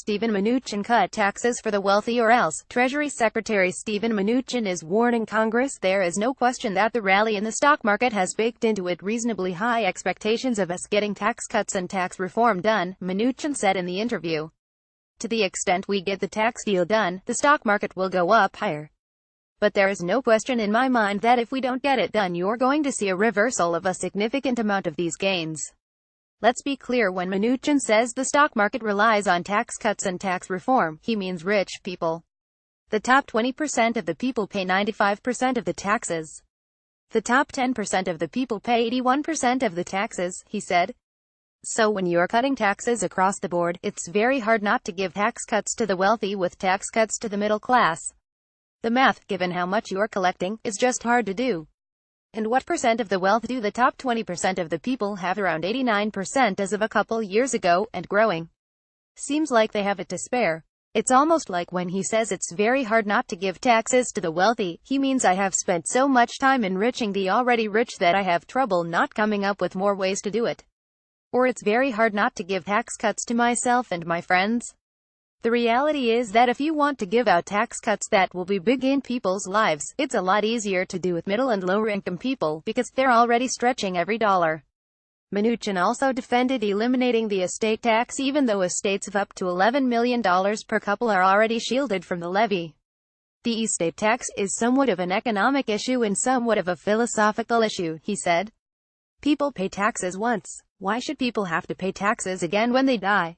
Steven Mnuchin cut taxes for the wealthy or else. Treasury Secretary Steven Mnuchin is warning Congress there is no question that the rally in the stock market has baked into it reasonably high expectations of us getting tax cuts and tax reform done, Mnuchin said in the interview. To the extent we get the tax deal done, the stock market will go up higher. But there is no question in my mind that if we don't get it done, you're going to see a reversal of a significant amount of these gains. Let's be clear, when Mnuchin says the stock market relies on tax cuts and tax reform, he means rich people. The top 20% of the people pay 95% of the taxes. The top 10% of the people pay 81% of the taxes, he said. So when you're cutting taxes across the board, it's very hard not to give tax cuts to the wealthy with tax cuts to the middle class. The math, given how much you're collecting, is just hard to do. And what percent of the wealth do the top 20% of the people have? Around 89% as of a couple years ago, and growing. Seems like they have it to spare. It's almost like when he says it's very hard not to give taxes to the wealthy, he means I have spent so much time enriching the already rich that I have trouble not coming up with more ways to do it. Or it's very hard not to give tax cuts to myself and my friends. The reality is that if you want to give out tax cuts that will be big in people's lives, it's a lot easier to do with middle and lower income people, because they're already stretching every dollar. Mnuchin also defended eliminating the estate tax, even though estates of up to $11 million per couple are already shielded from the levy. The estate tax is somewhat of an economic issue and somewhat of a philosophical issue, he said. People pay taxes once. Why should people have to pay taxes again when they die?